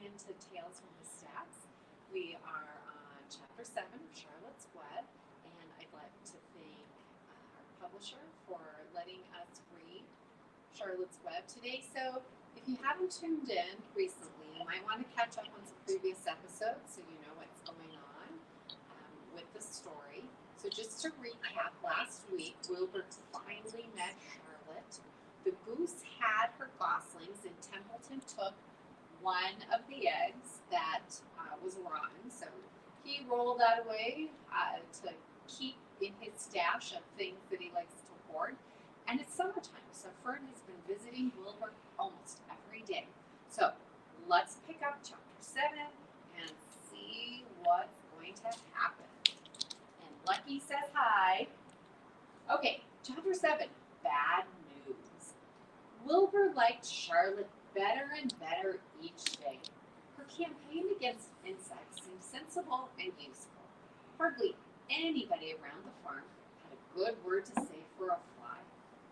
into Tales from the Stacks. We are on Chapter 7 of Charlotte's Web, and I'd like to thank our publisher for letting us read Charlotte's Web today. So if you haven't tuned in recently, you might want to catch up on some previous episodes so you know what's going on with the story. So just to recap, last week Wilbur finally met Charlotte. The goose had her goslings, and Templeton took one of the eggs that was rotten. So he rolled that away to keep in his stash of things that he likes to hoard. And it's summertime, so Fern has been visiting Wilbur almost every day. So let's pick up chapter 7 and see what's going to happen. And Lucky says hi. Okay, chapter 7, Bad News. Wilbur liked Charlotte better and better each day. Her campaign against insects seemed sensible and useful. Hardly anybody around the farm had a good word to say for a fly.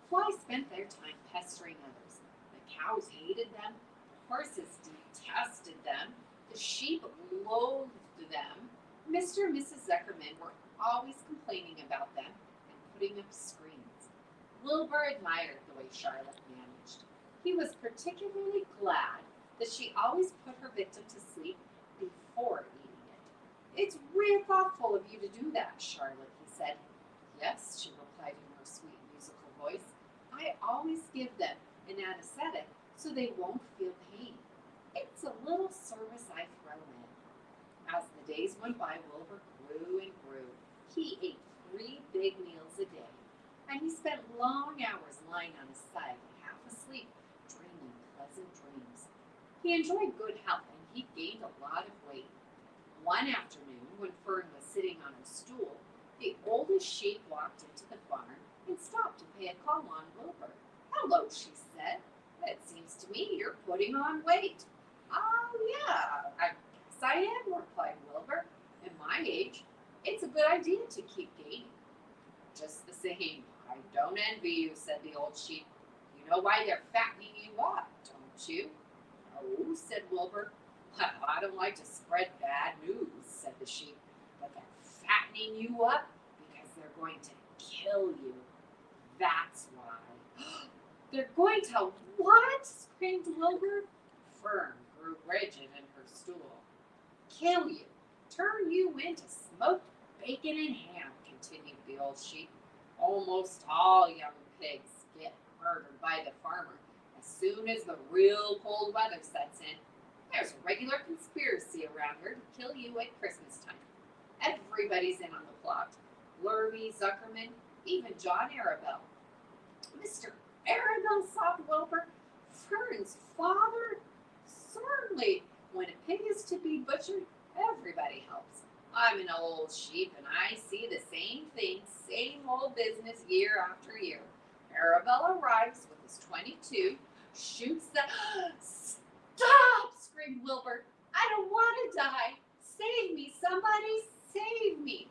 Flies spent their time pestering others. The cows hated them, the horses detested them, the sheep loathed them. Mr. and Mrs. Zuckerman were always complaining about them and putting up screens. Wilbur admired the way Charlotte managed. He was particularly glad that she always put her victim to sleep before eating it. "It's real thoughtful of you to do that, Charlotte," he said. "Yes," she replied in her sweet musical voice. "I always give them an anesthetic so they won't feel pain. It's a little service I throw in." As the days went by, Wilbur grew and grew. He ate 3 big meals a day, and he spent long hours lying on his side, half asleep, dreaming pleasant dreams. He enjoyed good health, and he gained a lot of weight. One afternoon, when Fern was sitting on her stool, the oldest sheep walked into the barn and stopped to pay a call on Wilbur. "Hello," she said. "It seems to me you're putting on weight." "Oh, yeah, I guess I am," replied Wilbur. "At my age, it's a good idea to keep gaining." "Just the same, I don't envy you," said the old sheep. "You know why they're fattening you up, don't you?" "Oh," said Wilbur. "Well, I don't like to spread bad news," said the sheep, "but they're fattening you up because they're going to kill you. That's why." "They're going to what?" screamed Wilbur. Fern grew rigid in her stool. "Kill you, turn you into smoked bacon and ham," continued the old sheep. "Almost all young pigs get murdered by the farmer as soon as the real cold weather sets in. There's a regular conspiracy around here to kill you at Christmas time. Everybody's in on the plot. Lurvy, Zuckerman, even John Arabelle." "Mr. Arabelle," sobbed Wilbur. "Fern's father?" "Certainly. When a pig is to be butchered, everybody helps. I'm an old sheep, and I see the same thing, same old business year after year. Arabelle arrives with his .22, shoots the—" "Stop!" screamed Wilbur. "I don't want to die. Save me, somebody, save me."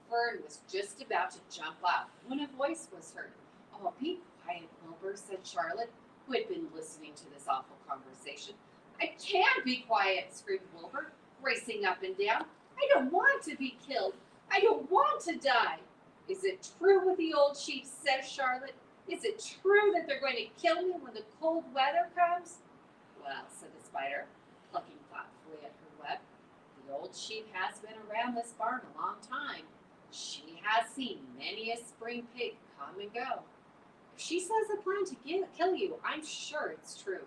Fern was just about to jump up when a voice was heard. "Oh, be quiet, Wilbur," said Charlotte, who had been listening to this awful conversation. "I can't be quiet," screamed Wilbur, racing up and down. "I don't want to be killed. I don't want to die." "Is it true what the old sheep says, Charlotte? Is it true that they're going to kill me when the cold weather comes?" "Well," said the spider, plucking thoughtfully at her web, "the old sheep has been around this barn a long time. She has seen many a spring pig come and go. If she says they plan to kill you, I'm sure it's true.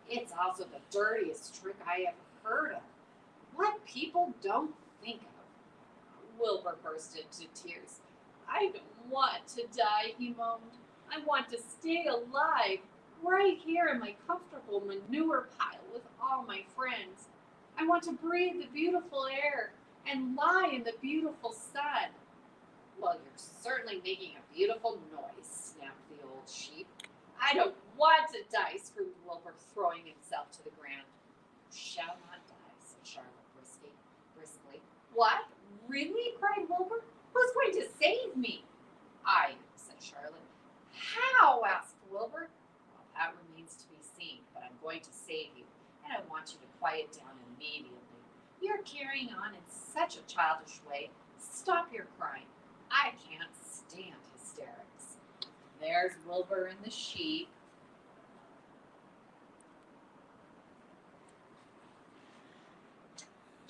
It's also the dirtiest trick I ever heard of. What people don't think of." Wilbur burst into tears. "I don't want to die," he moaned. "I want to stay alive, right here in my comfortable manure pile with all my friends. I want to breathe the beautiful air and lie in the beautiful sun." "Well, you're certainly making a beautiful noise," snapped the old sheep. "I don't want to die," screamed Wilbur, throwing himself to the ground. "You shall not die," said Charlotte briskly. "What? Really?" cried Wilbur. "Who's going to save me?" "I am," said Charlotte. "How?" asked Wilbur. "Well, that remains to be seen, but I'm going to save you, and I want you to quiet down immediately. You're carrying on in such a childish way. Stop your crying. I can't stand hysterics. There's Wilbur and the sheep.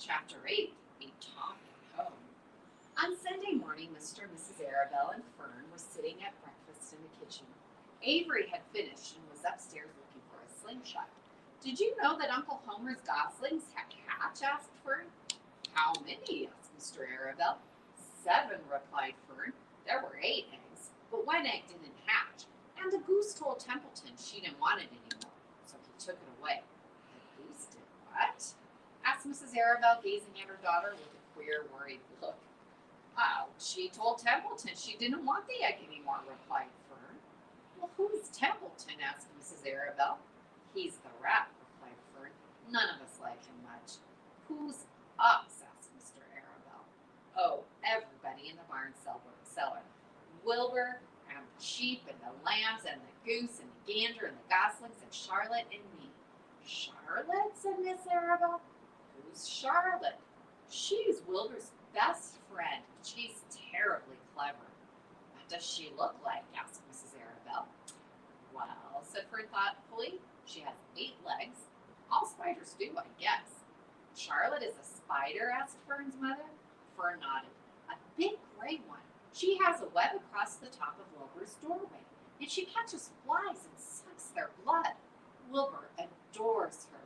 Chapter 8, A Talk at Home. On Sunday morning, Mr. and Mrs. Arabelle and Fern were sitting at breakfast in the kitchen. Avery had finished and was upstairs looking for a slingshot. Did you know that Uncle Homer's goslings hatch? Asked Fern. How many? Asked Mr. Arabelle. 7, replied Fern. There were 8 eggs, but one egg didn't hatch, and the goose told Templeton she didn't want it anymore, so he took it away. The goose did what? Asked Mrs. Arabelle, gazing at her daughter with a queer, worried look. Oh, she told Templeton she didn't want the egg anymore, replied Fern. Well, who's Templeton? Asked Mrs. Arabelle. He's the rat, replied Fern. None of us like him much. Who's us? Asked Mr. Arabelle. Oh, everybody in the barn cellar. Wilbur and the sheep and the lambs and the goose and the gander and the goslings and Charlotte and me. Charlotte? Said Miss Arabelle. Who's Charlotte? She's Wilbur's best friend. She's terribly clever. What does she look like? Asked Mrs. Arabelle. Well, said Fern thoughtfully, she has 8 legs. All spiders do, I guess. Charlotte is a spider? Asked Fern's mother. Fern nodded. A big gray one. She has a web across the top of Wilbur's doorway, and she catches flies and sucks their blood. Wilbur adores her.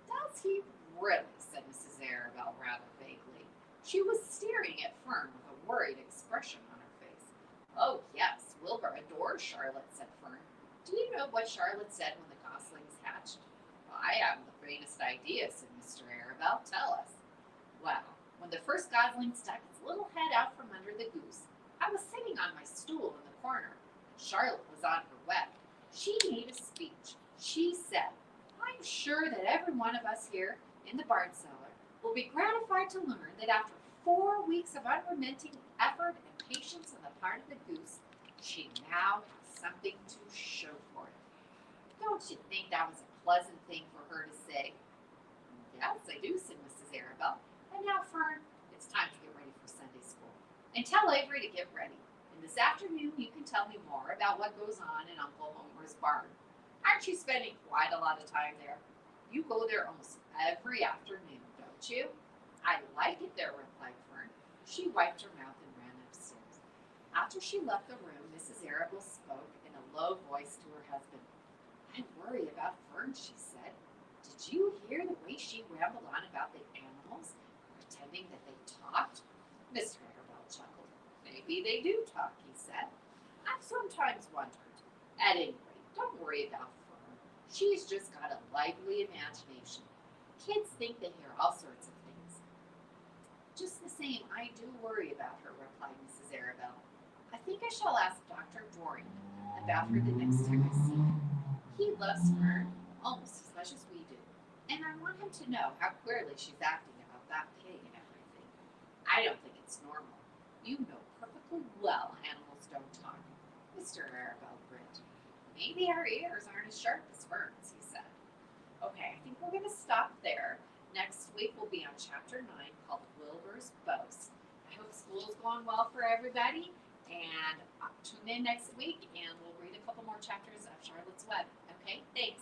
Does he really? Said Mrs. Arabelle rather vaguely. She was staring at Fern with a worried expression on her face. Oh, yes, Wilbur adores Charlotte, said Fern. Do you know what Charlotte said when the goslings hatched? Well, I haven't the faintest idea, said Mr. Arabelle. Tell us. Well, when the first gosling stuck its little head out from under the goose, I was sitting on my stool in the corner, and Charlotte was on her web. She made a speech. She said, I'm sure that every one of us here in the barn cellar will be gratified to learn that after 4 weeks of unremitting effort and patience on the part of the goose, she now has something to show for it. Don't you think that was a pleasant thing for her to say? Yes, I do, said Mrs. Arabelle. And now, Fern, it's time to get ready for Sunday school. And tell Avery to get ready. And this afternoon you can tell me more about what goes on in Uncle Homer's barn. Aren't you spending quite a lot of time there? You go there almost every afternoon, don't you? I like it there, replied Fern. She wiped her mouth and ran upstairs. After she left the room, Mrs. Arabelle spoke in a low voice to her husband. I worry about Fern, she said. Did you hear the way she rambled on about the animals, pretending that they talked? Mr. Arabelle chuckled. Maybe they do talk, he said. I've sometimes wondered. At any rate, don't worry about Fern. She's just got a lively imagination. Kids think they hear all sorts of things. Just the same, I do worry about her, replied Mrs. Arabelle. I think I shall ask Dr. Doring about her the next time I see him. He loves Fern almost as much as we do, and I want him to know how queerly she's acting about that pig and everything. I don't think it's normal. You know perfectly well animals don't talk. Mr. Arabelle grinned. Maybe our ears aren't as sharp as Fern's, he said. Okay, I think we're going to stop there. Next week we'll be on Chapter 9 called Wilbur's Boast. I hope school's going well for everybody, and tune in next week and we'll read a couple more chapters of Charlotte's Web. Okay, thanks.